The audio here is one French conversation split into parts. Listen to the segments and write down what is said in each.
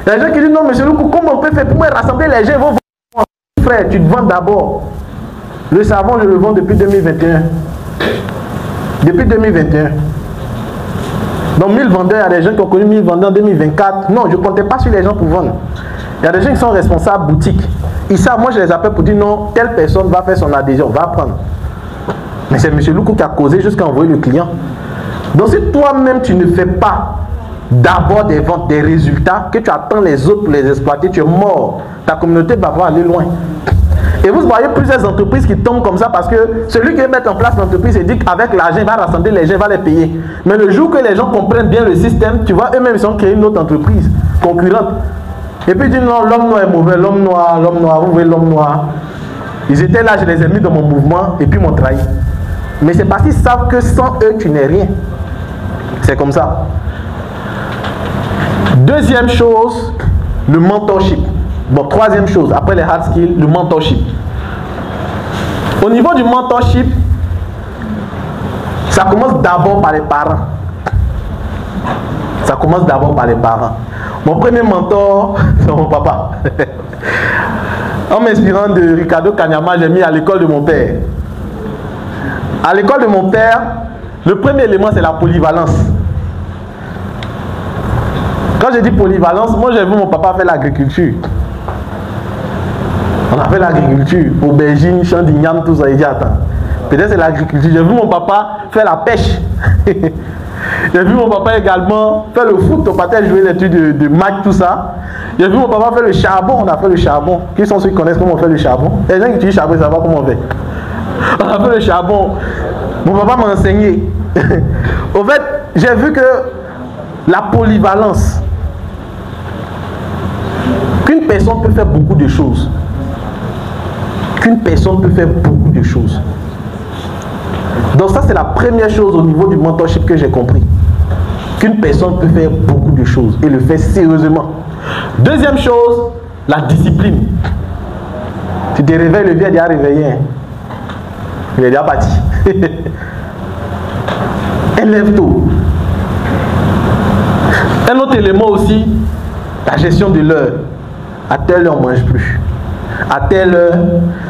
Il y a des gens qui disent non, monsieur Loukou, comment on peut faire pour rassembler les gens, ils vont vendre. Frère, tu te vends d'abord. Le savon, je le vends depuis 2021. Depuis 2021. Donc 1000 vendeurs, il y a des gens qui ont connu 1000 vendeurs en 2024. Non, je ne comptais pas sur les gens pour vendre. Il y a des gens qui sont responsables boutique. Ils savent, moi je les appelle pour dire non, telle personne va faire son adhésion, va prendre. Mais c'est monsieur Loukou qui a causé jusqu'à envoyer le client. Donc si toi-même tu ne fais pas d'abord des ventes, des résultats, que tu attends les autres pour les exploiter, tu es mort. Ta communauté va pas aller loin. Et vous voyez plusieurs entreprises qui tombent comme ça parce que celui qui veut mettre en place l'entreprise, il dit qu'avec l'argent, il va rassembler les gens, il va les payer. Mais le jour que les gens comprennent bien le système, tu vois, eux-mêmes, ils ont créé une autre entreprise concurrente. Et puis ils disent non, l'homme noir est mauvais, l'homme noir, vous voyez l'homme noir. Ils étaient là, je les ai mis dans mon mouvement et puis ils m'ont trahi. Mais c'est parce qu'ils savent que sans eux, tu n'es rien. C'est comme ça. Deuxième chose, le mentorship. Bon, troisième chose, après les hard skills, le mentorship. Au niveau du mentorship, ça commence d'abord par les parents. Ça commence d'abord par les parents. Mon premier mentor, c'est mon papa. En m'inspirant de Ricardo Kanyama, j'ai mis à l'école de mon père. À l'école de mon père, le premier élément, c'est la polyvalence. Quand je dis polyvalence, moi j'ai vu mon papa faire l'agriculture. On a fait l'agriculture, aubergine, champ d'igname, tout ça. Il dit attends, peut-être c'est l'agriculture. J'ai vu mon papa faire la pêche. J'ai vu mon papa également faire le foot. On partait jouer les trucs de match, tout ça. J'ai vu mon papa faire le charbon. On a fait le charbon. Qui sont ceux qui connaissent comment on fait le charbon? Les gens qui utilisent le charbon, ils savent pas comment on fait. On a fait le charbon. Mon papa m'a enseigné. Au fait, j'ai vu que la polyvalence, qu'une personne peut faire beaucoup de choses. Qu'une personne peut faire beaucoup de choses. Donc ça, c'est la première chose au niveau du mentorship que j'ai compris. Qu'une personne peut faire beaucoup de choses et le fait sérieusement. Deuxième chose, la discipline. Tu te réveilles, le vieux est déjà réveillé. Hein. Il est déjà parti. Élève-toi. Un autre élément aussi, la gestion de l'heure. À telle heure, on ne mange plus. À telle heure,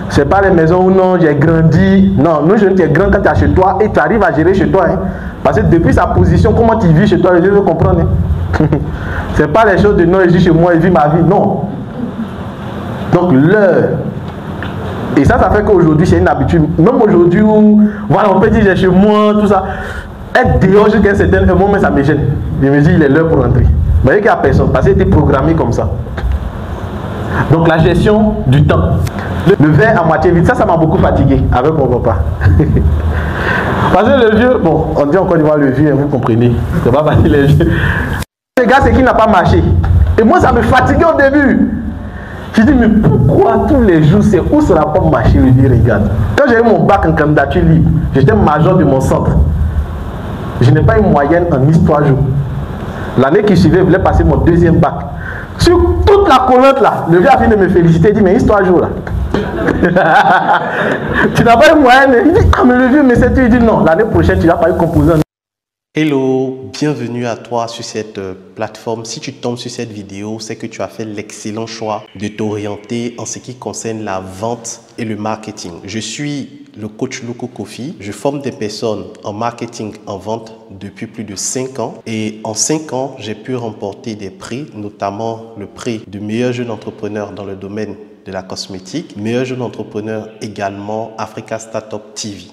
c'est pas les maisons où non, j'ai grandi. Non, nous jeunes, tu es grand quand tu es chez toi et tu arrives à gérer chez toi. Hein. Parce que depuis sa position, comment tu vis chez toi, les gens veulent comprendre. Hein. C'est pas les choses de non, je vis chez moi, je vis ma vie. Non. Donc l'heure. Et ça fait qu'aujourd'hui, c'est une habitude. Même aujourd'hui où, voilà, on peut dire j'ai chez moi, tout ça. Être dehors jusqu'à un certain moment, ça me gêne. Je me dis, il est l'heure pour rentrer. Vous voyez qu'il n'y a personne, parce qu'il était programmé comme ça. Donc la gestion du temps. Le verre à moitié vide, ça m'a beaucoup fatigué avec mon papa. Parce que le vieux, bon, on dit encore de voir le vieux, vous comprenez. C'est pas facile les vieux. Le gars, c'est qu'il n'a pas marché. Et moi, ça me fatiguait au début. Je dis, mais pourquoi tous les jours, c'est où ça n'a pas marché, le vieux, regarde. Quand j'ai eu mon bac en candidature libre, j'étais major de mon centre. Je n'ai pas une moyenne en histoire géo. L'année qui suivait, je voulais passer mon deuxième bac. Sur toute la colonne là, le vieux a fini de me féliciter. Il dit, mais histoire géo là. Tu n'as pas une moyenne. Il dit, ah mais le vieux, mais c'est tout. Il dit, non, l'année prochaine, tu n'as pas eu composé. Hello, bienvenue à toi sur cette plateforme. Si tu tombes sur cette vidéo, c'est que tu as fait l'excellent choix de t'orienter en ce qui concerne la vente et le marketing. Je suis le coach Loukou Kofi. Je forme des personnes en marketing, en vente depuis plus de 5 ans. Et en 5 ans, j'ai pu remporter des prix, notamment le prix du meilleur jeune entrepreneur dans le domaine de la cosmétique, meilleur jeune entrepreneur également Africa Startup TV.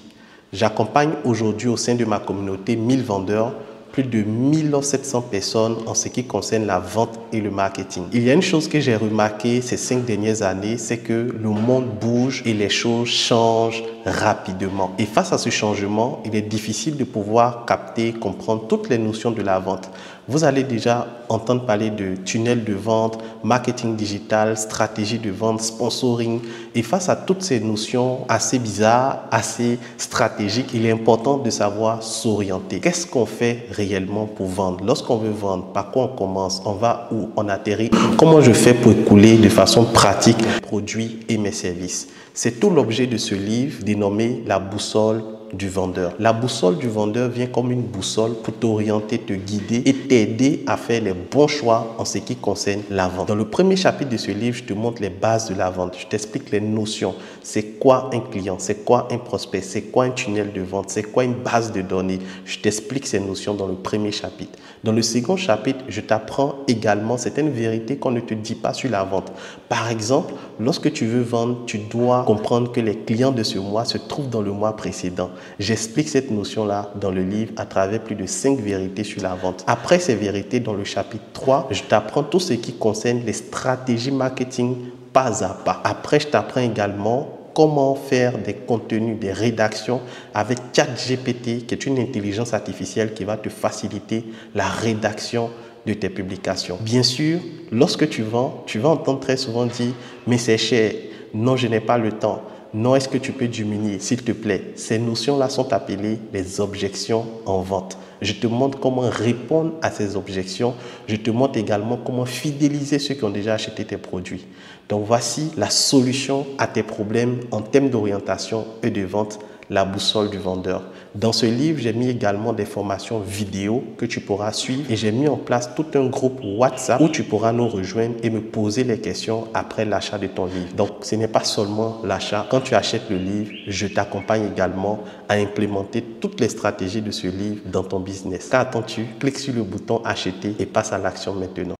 J'accompagne aujourd'hui au sein de ma communauté 1000 vendeurs, plus de 1700 personnes en ce qui concerne la vente et le marketing. Il y a une chose que j'ai remarqué ces 5 dernières années, c'est que le monde bouge et les choses changent rapidement. Et face à ce changement, il est difficile de pouvoir capter, comprendre toutes les notions de la vente. Vous allez déjà entendre parler de tunnel de vente, marketing digital, stratégie de vente, sponsoring. Et face à toutes ces notions assez bizarres, assez stratégiques, il est important de savoir s'orienter. Qu'est-ce qu'on fait réellement pour vendre? Lorsqu'on veut vendre, par quoi on commence? On va où? On atterrit? Comment je fais pour écouler de façon pratique mes produits et mes services? C'est tout l'objet de ce livre dénommé La boussole du vendeur. La boussole du vendeur vient comme une boussole pour t'orienter, te guider et t'aider à faire les bons choix en ce qui concerne la vente. Dans le premier chapitre de ce livre, je te montre les bases de la vente. Je t'explique les notions. C'est quoi un client? C'est quoi un prospect? C'est quoi un tunnel de vente? C'est quoi une base de données? Je t'explique ces notions dans le premier chapitre. Dans le second chapitre, je t'apprends également certaines vérités qu'on ne te dit pas sur la vente. Par exemple, lorsque tu veux vendre, tu dois comprendre que les clients de ce mois se trouvent dans le mois précédent. J'explique cette notion-là dans le livre à travers plus de 5 vérités sur la vente. Après ces vérités, dans le chapitre 3, je t'apprends tout ce qui concerne les stratégies marketing pas à pas. Après, je t'apprends également comment faire des contenus, des rédactions avec ChatGPT, qui est une intelligence artificielle qui va te faciliter la rédaction de tes publications. Bien sûr, lorsque tu vends, tu vas entendre très souvent dire « mais c'est cher, non je n'ai pas le temps ». Non, est-ce que tu peux diminuer, s'il te plaît? Ces notions-là sont appelées les objections en vente. Je te montre comment répondre à ces objections. Je te montre également comment fidéliser ceux qui ont déjà acheté tes produits. Donc, voici la solution à tes problèmes en termes d'orientation et de vente, la boussole du vendeur. Dans ce livre, j'ai mis également des formations vidéo que tu pourras suivre et j'ai mis en place tout un groupe WhatsApp où tu pourras nous rejoindre et me poser les questions après l'achat de ton livre. Donc, ce n'est pas seulement l'achat. Quand tu achètes le livre, je t'accompagne également à implémenter toutes les stratégies de ce livre dans ton business. Qu'attends-tu? Clique sur le bouton acheter et passe à l'action maintenant.